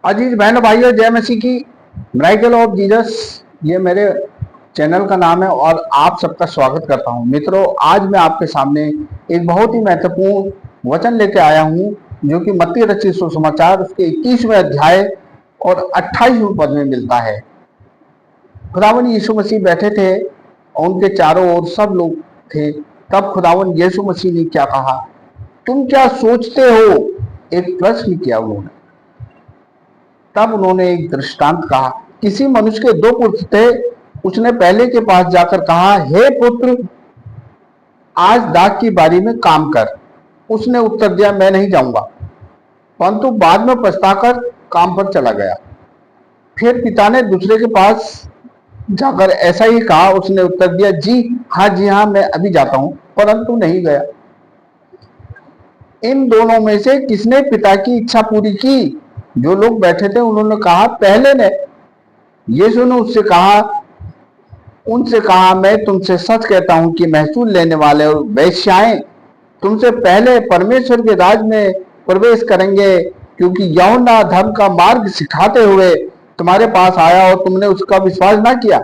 अजीज बहनों भाइयों, जय मसीह की। मिरेकल ऑफ जीसस, ये मेरे चैनल का नाम है और आप सबका स्वागत करता हूं। मित्रों, आज मैं आपके सामने एक बहुत ही महत्वपूर्ण वचन लेके आया हूं, जो कि मत्ती रचित सुसमाचार उसके 21वें अध्याय और 28वें पद में मिलता है। खुदावन यीशु मसीह बैठे थे और उनके चारों ओर सब लोग थे। तब खुदावन यीशु मसीह ने क्या कहा? तुम क्या सोचते हो? एक प्रश्न किया उन्होंने। तब उन्होंने एक दृष्टांत कहा। किसी मनुष्य के दो पुत्र थे। उसने पहले के पास जाकर कहा, हे पुत्र, आज दाख की बारी में काम कर। उसने उत्तर दिया, मैं नहीं जाऊंगा। परंतु बाद में पछताकर काम पर चला गया। फिर पिता ने दूसरे के पास जाकर ऐसा ही कहा। उसने उत्तर दिया, जी हाँ, मैं अभी जाता हूं, परंतु नहीं गया। इन दोनों में से किसने पिता की इच्छा पूरी की? जो लोग बैठे थे उन्होंने कहा, पहले ने। यीशु ने उनसे कहा, मैं तुमसे सच कहता हूं कि महसूल लेने वाले और वेश्याएं तुमसे पहले परमेश्वर के राज में प्रवेश करेंगे। क्योंकि यूहन्ना धर्म का मार्ग सिखाते हुए तुम्हारे पास आया और तुमने उसका विश्वास ना किया,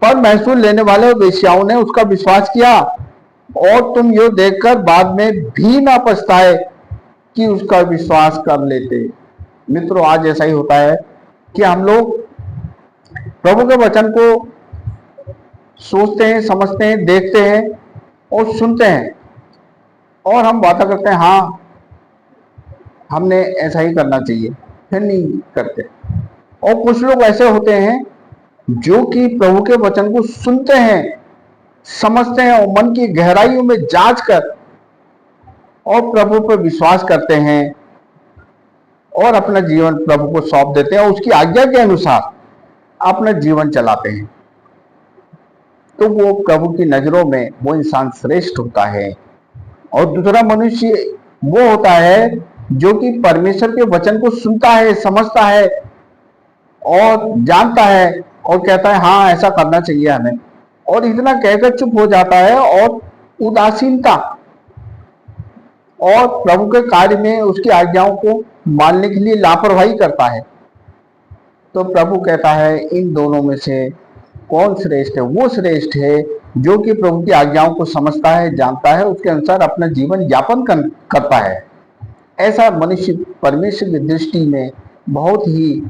पर महसूल लेने वाले और वेश्याओं ने उसका विश्वास किया। और तुम यो देखकर बाद में भी ना पछताए कि उसका विश्वास कर लेते। मित्रों, आज ऐसा ही होता है कि हम लोग प्रभु के वचन को सोचते हैं, समझते हैं, देखते हैं और सुनते हैं, और हम बातें करते हैं, हाँ हमने ऐसा ही करना चाहिए, फिर नहीं करते। और कुछ लोग ऐसे होते हैं जो कि प्रभु के वचन को सुनते हैं, समझते हैं और मन की गहराइयों में जांच कर और प्रभु पर विश्वास करते हैं और अपना जीवन प्रभु को सौंप देते हैं, उसकी आज्ञा के अनुसार अपना जीवन चलाते हैं। तो वो प्रभु की नजरों में वो इंसान श्रेष्ठ होता है। और दूसरा मनुष्य वो होता है जो कि परमेश्वर के वचन को सुनता है, समझता है और जानता है और कहता है, हाँ ऐसा करना चाहिए हमें, और इतना कहकर चुप हो जाता है और उदासीनता और प्रभु के कार्य में उसकी आज्ञाओं को मानने के लिए लापरवाही करता है। तो प्रभु कहता है, इन दोनों में से कौन श्रेष्ठ है? वो श्रेष्ठ है जो कि प्रभु की आज्ञाओं को समझता है, जानता है, उसके अनुसार अपना जीवन यापन करता है। ऐसा मनुष्य परमेश्वर की दृष्टि में बहुत ही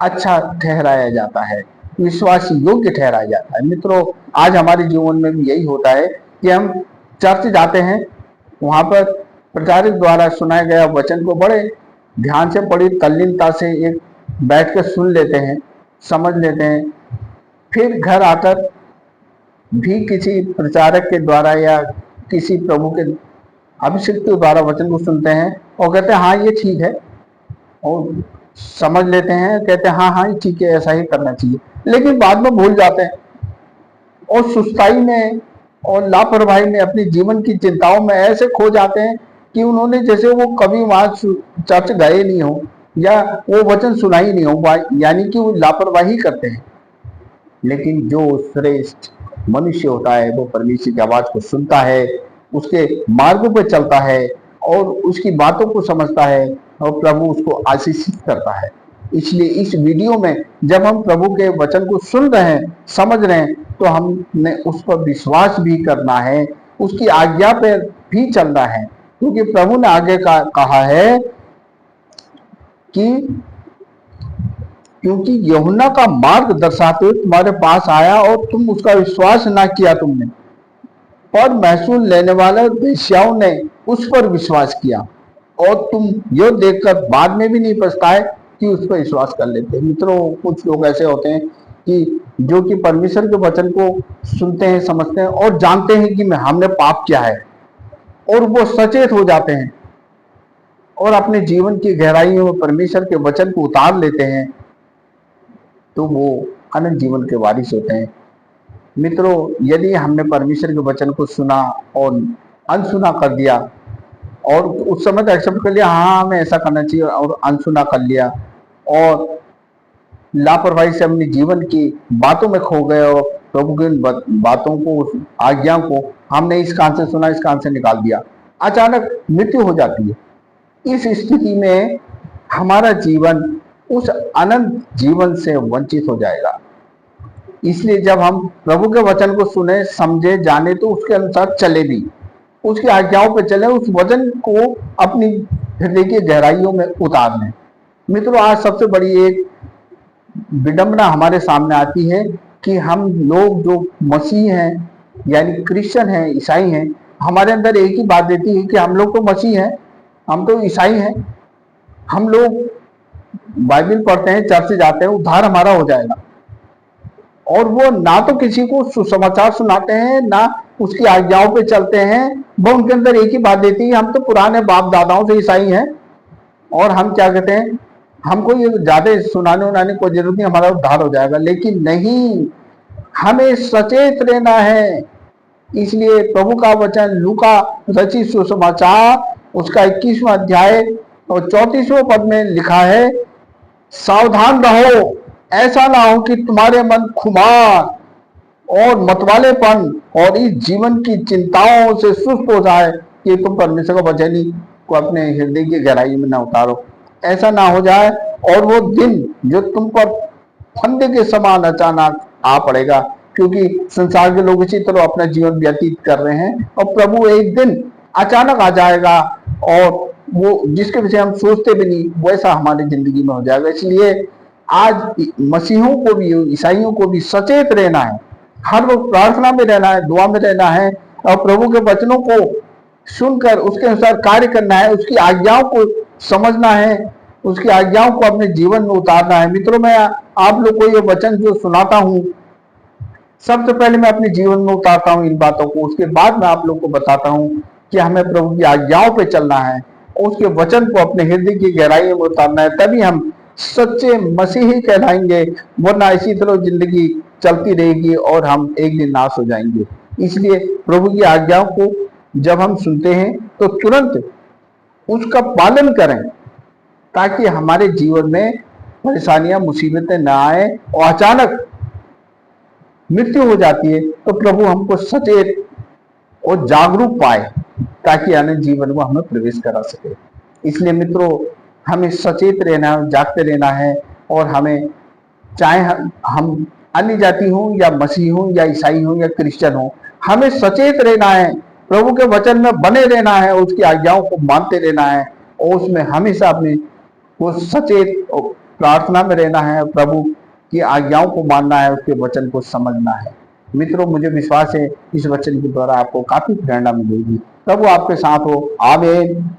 अच्छा ठहराया जाता है, विश्वास योग्य ठहराया जाता है। मित्रों, आज हमारे जीवन में भी यही होता है कि हम चर्च जाते हैं, वहां पर प्रचारक द्वारा सुनाया गया वचन को बड़े ध्यान से, बड़ी तल्लीनता से एक बैठ कर सुन लेते हैं, समझ लेते हैं। फिर घर आकर भी किसी प्रचारक के द्वारा या किसी प्रभु के अभिषेक के द्वारा वचन को सुनते हैं और कहते हैं, हाँ ये ठीक है, और समझ लेते हैं, कहते हैं हाँ ये ठीक है, ऐसा ही करना चाहिए। लेकिन बाद में भूल जाते हैं और सुस्ताई में और लापरवाही में अपने जीवन की चिंताओं में ऐसे खो जाते हैं कि उन्होंने जैसे वो कभी वहां चर्च गए नहीं हो या वो वचन सुना ही नहीं हो, यानी कि वो लापरवाही करते हैं। लेकिन जो श्रेष्ठ मनुष्य होता है वो परमेश्वर की आवाज को सुनता है, उसके मार्गों पर चलता है और उसकी बातों को समझता है और प्रभु उसको आशीषित करता है। इसलिए इस वीडियो में जब हम प्रभु के वचन को सुन रहे हैं, समझ रहे हैं, तो हमने उस पर विश्वास भी करना है, उसकी आज्ञा पर भी चलना है। क्योंकि प्रभु ने आगे कहा है कि क्योंकि यूहन्ना का मार्ग दर्शाते हुए तुम्हारे पास आया और तुम उसका विश्वास ना किया तुमने, पर महसूल लेने वाले वेश्याओं ने उस पर विश्वास किया और तुम यो देखकर बाद में भी नहीं पछताए कि उस पर विश्वास कर लेते। मित्रों, कुछ लोग ऐसे होते हैं कि जो कि परमेश्वर के वचन को सुनते हैं, समझते हैं और जानते हैं कि हमने पाप किया है, और वो सचेत हो जाते हैं और अपने जीवन की गहराइयों में परमेश्वर के वचन को उतार लेते हैं, तो वो अनंत जीवन के वारिस होते हैं। मित्रों, यदि हमने परमेश्वर के वचन को सुना और अनसुना कर दिया और उस समय तो एक्सेप्ट कर लिया, हाँ हमें ऐसा करना चाहिए, और अनसुना कर लिया और लापरवाही से अपने जीवन की बातों में खो गए और प्रभु की बातों को, आज्ञा को हमने इस कान से सुना, इस कान से निकाल दिया, अचानक मृत्यु हो जाती है। इस स्थिति में हमारा जीवन उस अनंत जीवन से वंचित हो जाएगा। इसलिए जब हम प्रभु के वचन को सुने, समझे, जाने तो उसके अनुसार चले भी, उसकी आज्ञाओं पे चले, उस वचन को अपनी हृदय की गहराइयों में उतार लें। मित्रों, आज सबसे बड़ी एक विडंबना हमारे सामने आती है कि हम लोग जो मसीह हैं, यानी क्रिश्चियन हैं, ईसाई हैं, हमारे अंदर एक ही बात देती है कि हम लोग तो मसीह हैं, हम तो ईसाई हैं, हम लोग बाइबल पढ़ते हैं, चर्च जाते हैं, उद्धार हमारा हो जाएगा। और वो ना तो किसी को सुसमाचार सुनाते हैं, ना उसकी आज्ञाओं पे चलते हैं। वो उनके अंदर एक ही बात देती है, हम तो पुराने बाप दादाओं से ईसाई हैं और हम क्या कहते हैं, हमको ये ज्यादा सुनाने उनाने कोई जरूरत नहीं, हमारा उद्धार हो जाएगा। लेकिन नहीं, हमें सचेत रहना है। इसलिए प्रभु का वचन लूका रचित सुसमाचार उसका 21वां अध्याय और 34वें पद में लिखा है, सावधान रहो, ऐसा ना हो कि तुम्हारे मन खुमार और मतवालेपन और इस जीवन की चिंताओं से सुस्त हो जाए कि तुम परमेश्वर का वचन को अपने हृदय की गहराई में ना उतारो। ऐसा ना हो जाए और वो दिन जो तुम पर फंदे के समान अचानक आ पड़ेगा, क्योंकि संसार के लोग इसी तरह अपना जीवन व्यतीत कर रहे हैं और प्रभु एक दिन अचानक आ जाएगा और वो जिसके विषय हम सोचते भी नहीं वैसा हमारी जिंदगी में हो जाएगा। इसलिए आज मसीहों को भी, ईसाइयों को भी सचेत रहना है, हर वक्त प्रार्थना में रहना है, दुआ में रहना है और प्रभु के वचनों को सुनकर उसके अनुसार कार्य करना है, उसकी आज्ञाओं को समझना है, उसकी आज्ञाओं को अपने जीवन में उतारना है। मित्रों, मैं आप लोग को ये वचन जो सुनाता हूँ, सबसे पहले मैं अपने जीवन में उतारता हूँ इन बातों को, उसके बाद मैं आप लोग को बताता हूँ कि हमें प्रभु की आज्ञाओं पे चलना है और उसके वचन को अपने हृदय की गहराई में उतारना है, तभी हम सच्चे मसीही कहलाएंगे। वरना इसी तरह जिंदगी चलती रहेगी और हम एक दिन नाश हो जाएंगे। इसलिए प्रभु की आज्ञाओं को जब हम सुनते हैं तो तुरंत उसका पालन करें, ताकि हमारे जीवन में परेशानियां, मुसीबतें न आए और अचानक मृत्यु हो जाती है तो प्रभु हमको सचेत और जागरूक पाए, ताकि आनंद जीवन में हमें प्रवेश करा सके। इसलिए मित्रों, हमें सचेत रहना है, जागते रहना है और हमें, चाहे हम अन्य जाति हो या मसीह हो या ईसाई हो या क्रिश्चियन हो, हमें सचेत रहना है, प्रभु के वचन में बने रहना है, उसकी आज्ञाओं को मानते रहना है और उसमें हमेशा अपने वो सचेत प्रार्थना में रहना है, प्रभु की आज्ञाओं को मानना है, उसके वचन को समझना है। मित्रों, मुझे विश्वास है इस वचन के द्वारा आपको काफी प्रेरणा मिलेगी। प्रभु आपके साथ हो। आमीन।